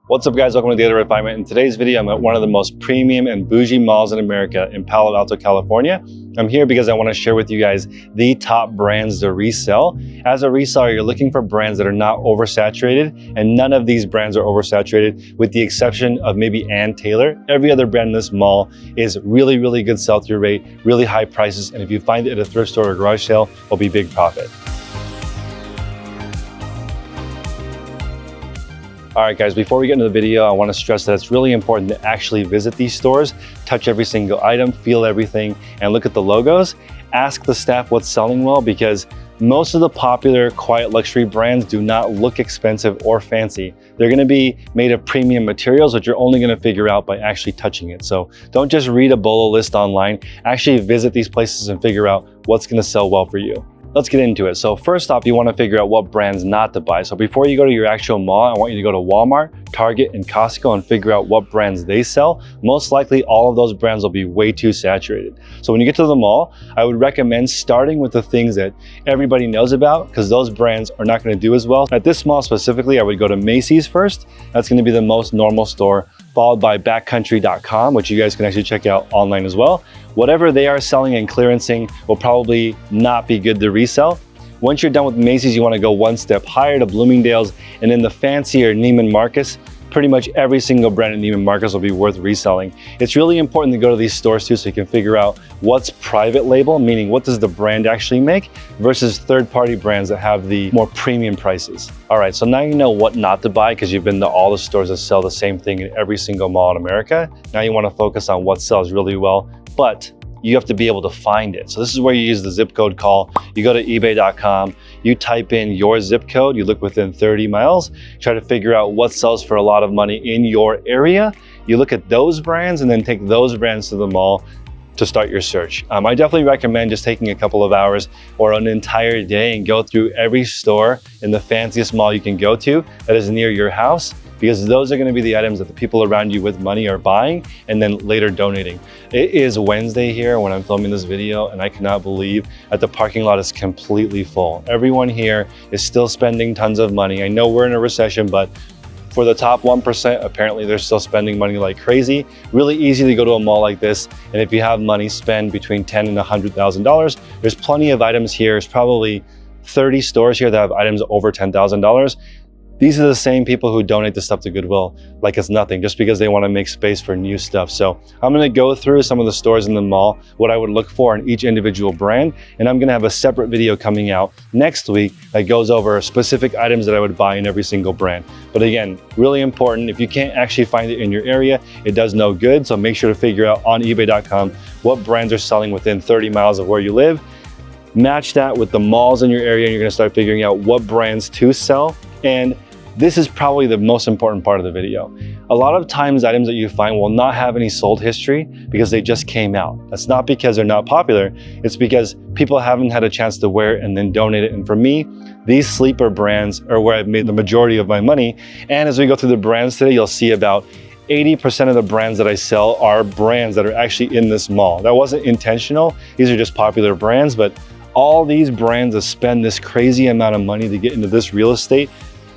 What's up guys, welcome to the Other Refinement. In today's video, I'm at one of the most premium and bougie malls in America in Palo Alto, California. I'm here because I want to share with you guys the top brands to resell. As a reseller, you're looking for brands that are not oversaturated, and none of these brands are oversaturated with the exception of maybe Ann Taylor. Every other brand in this mall is really good sell-through rate, really high prices, and if you find it at a thrift store or garage sale, it'll be big profit. All right guys, before we get into the video, I want to stress that it's really important to actually visit these stores, touch every single item, feel everything, and look at the logos. Ask the staff what's selling well, because most of the popular quiet luxury brands do not look expensive or fancy. They're going to be made of premium materials, which you're only going to figure out by actually touching it. So don't just read a BOLO list online, actually visit these places and figure out what's going to sell well for you. Let's get into it. So first off, you want to figure out what brands not to buy. So before you go to your actual mall, I want you to go to Walmart, Target, and Costco and figure out what brands they sell. Most likely all of those brands will be way too saturated. So when you get to the mall, I would recommend starting with the things that everybody knows about, because those brands are not going to do as well. At this mall specifically, I would go to Macy's first. That's going to be the most normal store, followed by backcountry.com, which you guys can actually check out online as well. Whatever they are selling and clearancing will probably not be good to resell. Once you're done with Macy's, you want to go one step higher to Bloomingdale's, and then the fancier Neiman Marcus. Pretty much every single brand in Neiman Marcus will be worth reselling. It's really important to go to these stores too, so you can figure out what's private label, meaning what does the brand actually make, versus third-party brands that have the more premium prices. All right, so now you know what not to buy because you've been to all the stores that sell the same thing in every single mall in America. Now you want to focus on what sells really well, but you have to be able to find it. So this is where you use the zip code call. You go to ebay.com, you type in your zip code, you look within 30 miles, try to figure out what sells for a lot of money in your area. You look at those brands and then take those brands to the mall to start your search. I definitely recommend just taking a couple of hours or an entire day and go through every store in the fanciest mall you can go to that is near your house, because those are going to be the items that the people around you with money are buying and then later donating. It is Wednesday here when I'm filming this video, and I cannot believe that the parking lot is completely full. Everyone here is still spending tons of money. I know we're in a recession, but for the top 1%, apparently they're still spending money like crazy. Really easy to go to a mall like this, and if you have money, spend between $10,000 and $100,000. There's plenty of items here. There's probably 30 stores here that have items over $10,000. These are the same people who donate the stuff to Goodwill like it's nothing, just because they want to make space for new stuff. So I'm going to go through some of the stores in the mall, what I would look for in each individual brand, and I'm going to have a separate video coming out next week that goes over specific items that I would buy in every single brand. But again, really important, if you can't actually find it in your area, it does no good. So make sure to figure out on ebay.com what brands are selling within 30 miles of where you live. Match that with the malls in your area, and you're going to start figuring out what brands to sell. And this is probably the most important part of the video. A lot of times items that you find will not have any sold history because they just came out. That's not because they're not popular, it's because people haven't had a chance to wear it and then donate it. And for me, these sleeper brands are where I've made the majority of my money. And as we go through the brands today, you'll see about 80% of the brands that I sell are brands that are actually in this mall. That wasn't intentional. These are just popular brands, but all these brands that spend this crazy amount of money to get into this real estate,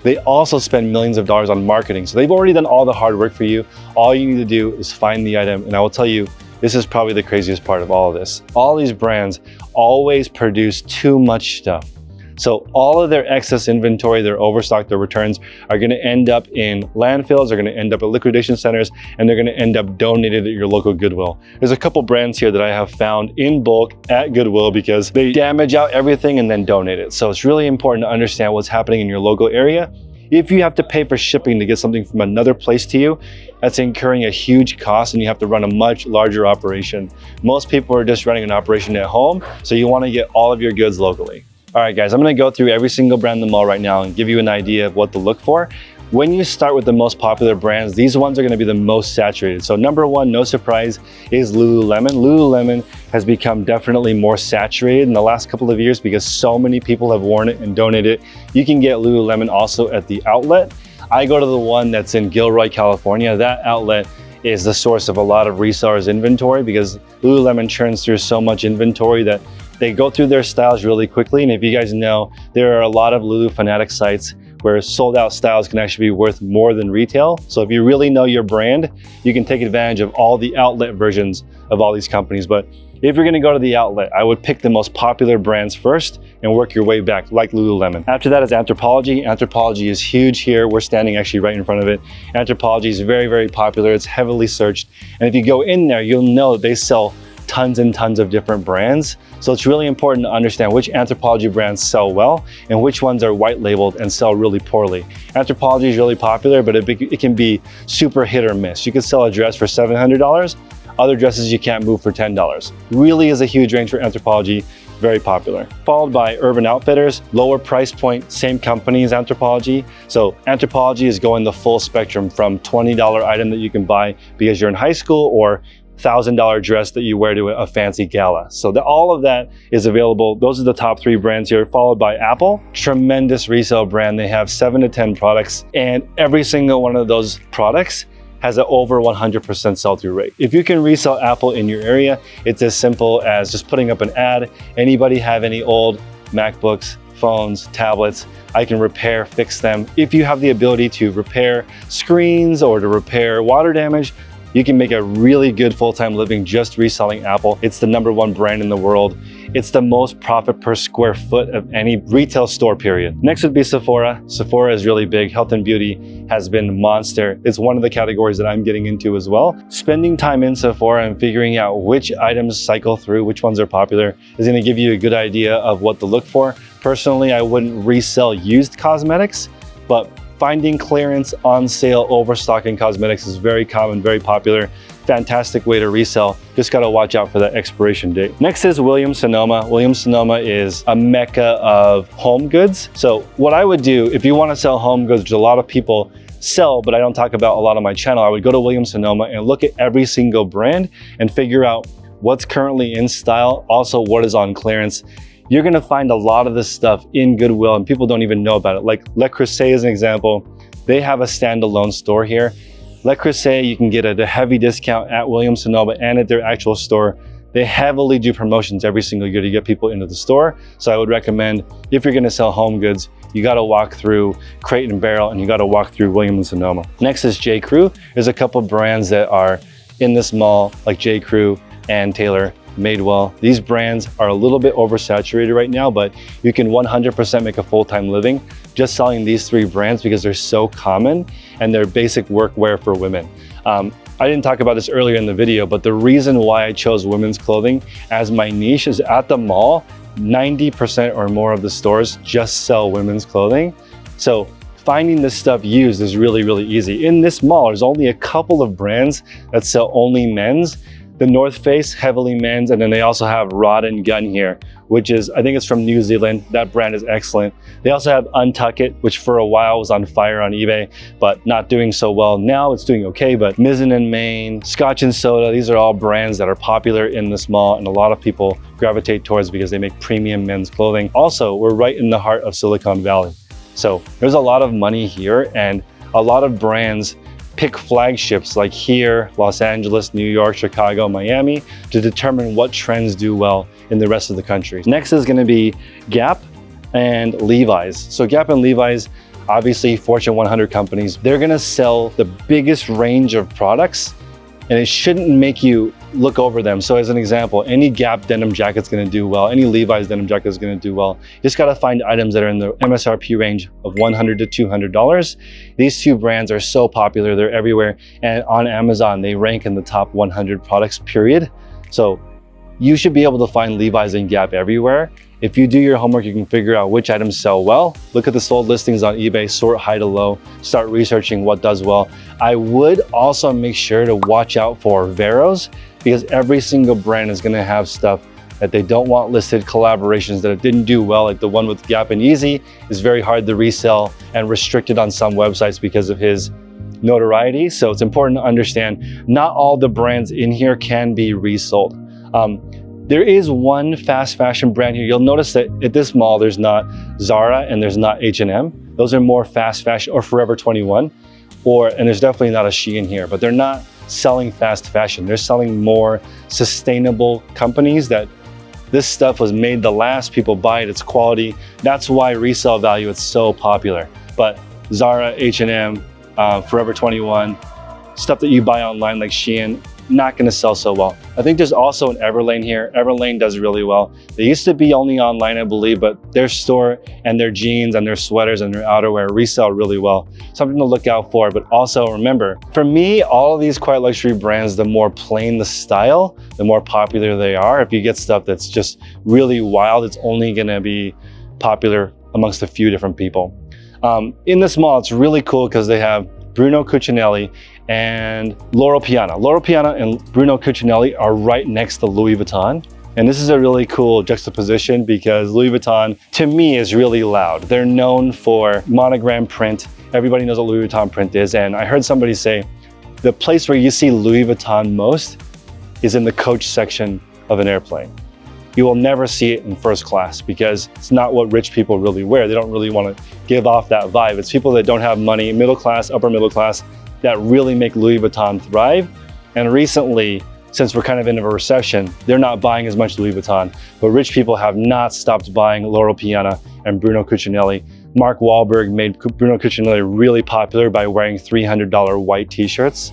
they also spend millions of dollars on marketing. So they've already done all the hard work for you. All you need to do is find the item. And I will tell you, this is probably the craziest part of all of this. All these brands always produce too much stuff. So all of their excess inventory, their overstock, their returns are going to end up in landfills, they're going to end up at liquidation centers, and they're going to end up donated at your local Goodwill. There's a couple brands here that I have found in bulk at Goodwill because they damage out everything and then donate it. So it's really important to understand what's happening in your local area. If you have to pay for shipping to get something from another place to you, that's incurring a huge cost and you have to run a much larger operation. Most people are just running an operation at home, so you want to get all of your goods locally. All right, guys, I'm going to go through every single brand in the mall right now and give you an idea of what to look for. When you start with the most popular brands, these ones are going to be the most saturated. So number one, no surprise, is Lululemon. Lululemon has become definitely more saturated in the last couple of years because so many people have worn it and donated it. You can get Lululemon also at the outlet. I go to the one that's in Gilroy, California. That outlet is the source of a lot of resellers' inventory because Lululemon churns through so much inventory that they go through their styles really quickly. And if you guys know, there are a lot of Lulu fanatic sites where sold out styles can actually be worth more than retail. So if you really know your brand, you can take advantage of all the outlet versions of all these companies. But if you're gonna go to the outlet, I would pick the most popular brands first and work your way back, like Lululemon. After that is Anthropologie. Anthropologie is huge here. We're standing actually right in front of it. Anthropologie is very, very popular. It's heavily searched. And if you go in there, you'll know that they sell tons and tons of different brands. So it's really important to understand which Anthropologie brands sell well and which ones are white labeled and sell really poorly. Anthropologie is really popular, but it can be super hit or miss. You could sell a dress for $700, other dresses you can't move for $10. Really is a huge range for Anthropologie, very popular. Followed by Urban Outfitters, lower price point, same company as Anthropologie. So Anthropologie is going the full spectrum from $20 item that you can buy because you're in high school, or $1,000 dress that you wear to a fancy gala. So all of that is available. Those are the top 3 brands here, followed by Apple. Tremendous resale brand. They have 7 to 10 products, and every single one of those products has an over 100% sell-through rate. If you can resell Apple in your area, it's as simple as just putting up an ad. Anybody have any old MacBooks, phones, tablets? I can repair, fix them. If you have the ability to repair screens or to repair water damage, you can make a really good full-time living just reselling Apple. It's the #1 brand in the world. It's the most profit per square foot of any retail store, period. Next would be Sephora. Sephora is really big. Health and beauty has been monster. It's one of the categories that I'm getting into as well. Spending time in Sephora and figuring out which items cycle through, which ones are popular, is gonna give you a good idea of what to look for. Personally, I wouldn't resell used cosmetics, but finding clearance, on sale, overstocking cosmetics is very common, very popular. Fantastic way to resell. Just gotta watch out for that expiration date. Next is Williams-Sonoma. Williams-Sonoma is a mecca of home goods. So what I would do, if you wanna sell home goods, which a lot of people sell, but I don't talk about a lot on my channel, I would go to Williams-Sonoma and look at every single brand and figure out what's currently in style, also what is on clearance. You're gonna find a lot of this stuff in Goodwill and people don't even know about it. Like Le Creuset is an example. They have a standalone store here. Le Creuset, you can get at a heavy discount at Williams-Sonoma and at their actual store. They heavily do promotions every single year to get people into the store. So I would recommend, if you're gonna sell home goods, you gotta walk through Crate and Barrel and you gotta walk through Williams-Sonoma. Next is J. Crew. There's a couple brands that are in this mall, like J. Crew and Taylor Madewell. These brands are a little bit oversaturated right now, but you can 100% make a full-time living just selling these 3 brands because they're so common and they're basic workwear for women. I didn't talk about this earlier in the video, but the reason why I chose women's clothing as my niche is at the mall, 90% or more of the stores just sell women's clothing. So finding this stuff used is really, really easy. In this mall, there's only a couple of brands that sell only men's. The North Face, heavily men's, and then they also have Rod and Gun here, which is, I think it's from New Zealand. That brand is excellent. They also have Untuck It, which for a while was on fire on eBay, but not doing so well. Now it's doing okay, but Mizzen and Main, Scotch and Soda, these are all brands that are popular in this mall and a lot of people gravitate towards because they make premium men's clothing. Also, we're right in the heart of Silicon Valley. So there's a lot of money here and a lot of brands pick flagships like here, Los Angeles, New York, Chicago, Miami, to determine what trends do well in the rest of the country. Next is gonna be Gap and Levi's. So Gap and Levi's, obviously Fortune 100 companies, they're gonna sell the biggest range of products and it shouldn't make you look over them. So as an example, any Gap denim jacket's gonna do well, any Levi's denim jacket is gonna do well. You just gotta find items that are in the MSRP range of $100 to $200. These 2 brands are so popular, they're everywhere. And on Amazon, they rank in the top 100 products, period. So you should be able to find Levi's and Gap everywhere. If you do your homework, you can figure out which items sell well. Look at the sold listings on eBay, sort high to low, start researching what does well. I would also make sure to watch out for Veros because every single brand is gonna have stuff that they don't want listed, collaborations that it didn't do well, like the one with Gap and Yeezy is very hard to resell and restricted on some websites because of his notoriety. So it's important to understand not all the brands in here can be resold. There is one fast fashion brand here. You'll notice that at this mall, there's not Zara and there's not H&M. Those are more fast fashion, or Forever 21, and there's definitely not a Shein here, but they're not selling fast fashion. They're selling more sustainable companies that this stuff was made to last, people buy it, it's quality. That's why resale value is so popular. but Zara, H&M, Forever 21, stuff that you buy online like Shein, not gonna sell so well. I think there's also an Everlane here. Everlane does really well. They used to be only online, I believe, but their store and their jeans and their sweaters and their outerwear resell really well. Something to look out for, but also remember, for me, all of these quiet luxury brands, the more plain the style, the more popular they are. If you get stuff that's just really wild, it's only gonna be popular amongst a few different people. In this mall, it's really cool because they have Bruno Cucinelli and Loro Piana. Loro Piana and Bruno Cucinelli are right next to Louis Vuitton. And this is a really cool juxtaposition because Louis Vuitton, to me, is really loud. They're known for monogram print. Everybody knows what Louis Vuitton print is. And I heard somebody say, the place where you see Louis Vuitton most is in the coach section of an airplane. You will never see it in first class because it's not what rich people really wear. They don't really want to give off that vibe. It's people that don't have money, middle class, upper middle class, that really make Louis Vuitton thrive. And recently, since we're kind of in a recession, they're not buying as much Louis Vuitton, but rich people have not stopped buying Loro Piana and Bruno Cucinelli. Mark Wahlberg made Bruno Cucinelli really popular by wearing $300 white t-shirts.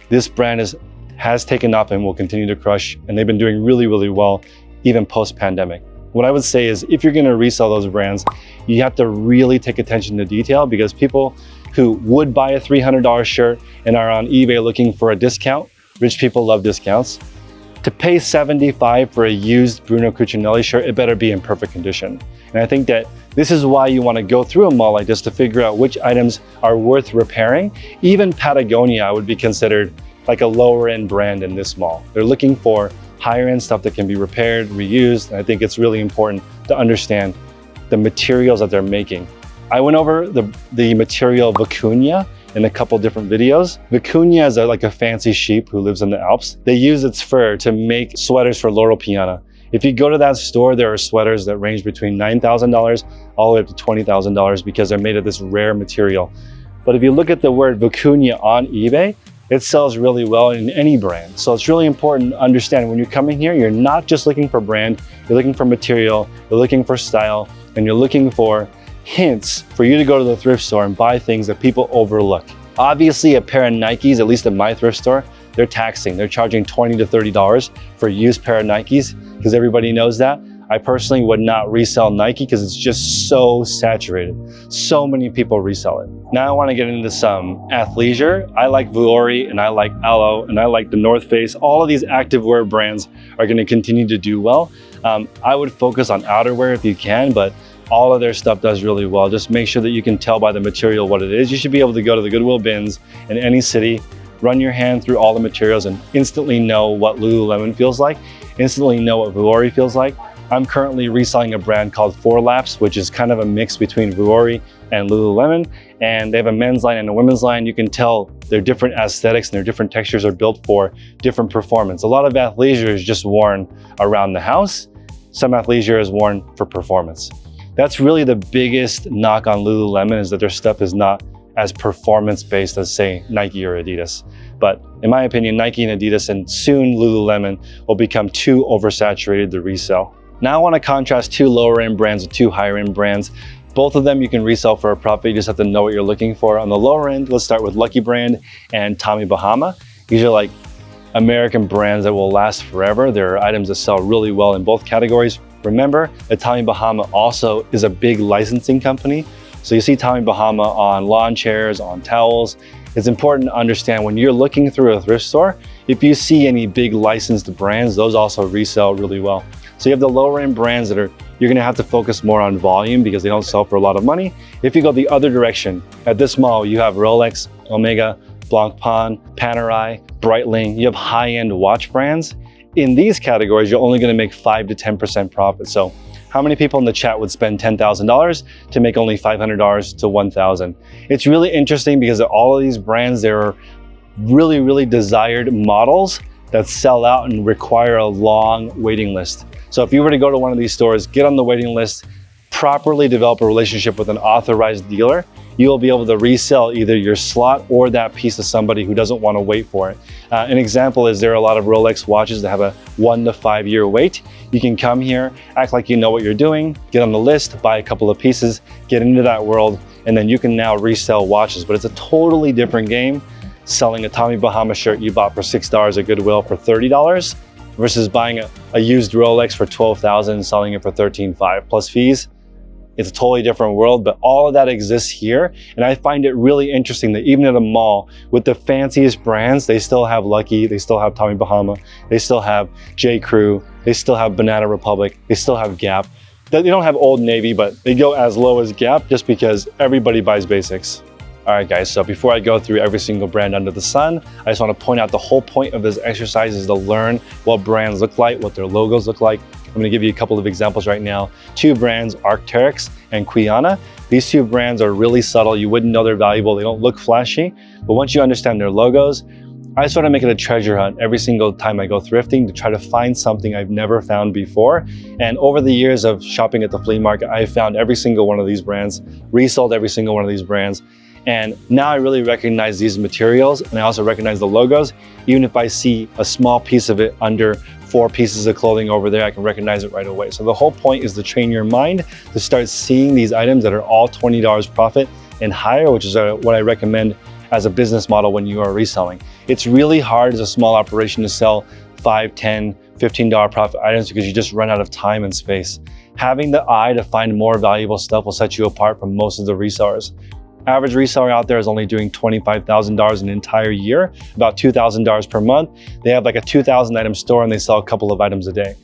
This brand has taken off and will continue to crush, and they've been doing really, really well, even post-pandemic. What I would say is if you're gonna resell those brands, you have to really take attention to detail because people who would buy a $300 shirt and are on eBay looking for a discount, rich people love discounts. To pay $75 for a used Bruno Cucinelli shirt, it better be in perfect condition. And I think that this is why you wanna go through a mall like this to figure out which items are worth repairing. Even Patagonia would be considered like a lower end brand in this mall. They're looking for higher end stuff that can be repaired, reused. And I think it's really important to understand the materials that they're making. I went over the material vicuña in a couple different videos. Vicuña is like a fancy sheep who lives in the Alps. They use its fur to make sweaters for Loro Piana. If you go to that store, there are sweaters that range between $9,000 all the way up to $20,000 because they're made of this rare material. But if you look at the word vicuña on eBay, it sells really well in any brand. So it's really important to understand when you're coming here, you're not just looking for brand, you're looking for material, you're looking for style, and you're looking for hints for you to go to the thrift store and buy things that people overlook. Obviously, a pair of Nikes, at least at my thrift store, they're taxing. They're charging $20 to $30 for a used pair of Nikes because everybody knows that. I personally would not resell Nike because it's just so saturated. So many people resell it. Now I want to get into some athleisure. I like Vuori and I like Alo and I like the North Face. All of these activewear brands are going to continue to do well. I would focus on outerwear if you can, but all of their stuff does really well. Just make sure that you can tell by the material what it is. You should be able to go to the Goodwill bins in any city, run your hand through all the materials and instantly know what Lululemon feels like, instantly know what Vuori feels like. I'm currently reselling a brand called 4 Laps, which is kind of a mix between Vuori and Lululemon. And they have a men's line and a women's line. You can tell their different aesthetics and their different textures are built for different performance. A lot of athleisure is just worn around the house. Some athleisure is worn for performance. That's really the biggest knock on Lululemon is that their stuff is not as performance-based as, say, Nike or Adidas. But in my opinion, Nike and Adidas and soon Lululemon will become too oversaturated to resell. Now I want to contrast two lower end brands with two higher end brands. Both of them you can resell for a profit. You just have to know what you're looking for. On the lower end, let's start with Lucky Brand and Tommy Bahama. These are like American brands that will last forever. They're items that sell really well in both categories. Remember that Tommy Bahama also is a big licensing company. So you see Tommy Bahama on lawn chairs, on towels. It's important to understand when you're looking through a thrift store, if you see any big licensed brands, those also resell really well. So you have the lower end brands that you're gonna have to focus more on volume because they don't sell for a lot of money. If you go the other direction, at this mall, you have Rolex, Omega, Blancpain, Panerai, Breitling. You have high-end watch brands. In these categories, you're only gonna make 5 to 10% profit. So how many people in the chat would spend $10,000 to make only $500 to $1,000? It's really interesting because all of these brands, there are really, really desired models that sell out and require a long waiting list. So if you were to go to one of these stores, get on the waiting list, properly develop a relationship with an authorized dealer, you will be able to resell either your slot or that piece to somebody who doesn't want to wait for it. An example is there are a lot of Rolex watches that have a 1 to 5 year wait. You can come here, act like you know what you're doing, get on the list, buy a couple of pieces, get into that world, and then you can now resell watches. But it's a totally different game selling a Tommy Bahama shirt you bought for $6 at Goodwill for $30 versus buying a used Rolex for $12,000 and selling it for $13,500 plus fees. It's a totally different world, but all of that exists here. And I find it really interesting that even at a mall with the fanciest brands, they still have Lucky, they still have Tommy Bahama, they still have J. Crew, they still have Banana Republic, they still have Gap. They don't have Old Navy, but they go as low as Gap just because everybody buys basics. All right, guys, so before I go through every single brand under the sun, I just want to point out the whole point of this exercise is to learn what brands look like, what their logos look like. I'm going to give you a couple of examples right now. 2 brands, Arc'teryx and Quiana. These 2 brands are really subtle. You wouldn't know they're valuable. They don't look flashy, but once you understand their logos, I sort of make it a treasure hunt every single time I go thrifting to try to find something I've never found before. And over the years of shopping at the flea market, I've found every single one of these brands, resold every single one of these brands. And now I really recognize these materials, and I also recognize the logos. Even if I see a small piece of it under 4 pieces of clothing over there, I can recognize it right away. So the whole point is to train your mind to start seeing these items that are all $20 profit and higher, which is what I recommend as a business model when you are reselling. It's really hard as a small operation to sell $5, $10, $15 profit items because you just run out of time and space. Having the eye to find more valuable stuff will set you apart from most of the resellers. Average reseller out there is only doing $25,000 an entire year, about $2,000 per month. They have like a 2,000 item store and they sell a couple of items a day.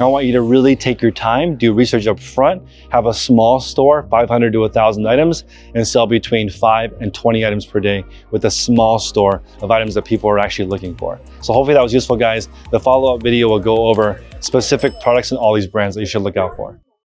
I want you to really take your time, do research up front, have a small store, 500 to 1,000 items, and sell between 5 and 20 items per day with a small store of items that people are actually looking for. So hopefully that was useful, guys. The follow-up video will go over specific products and all these brands that you should look out for.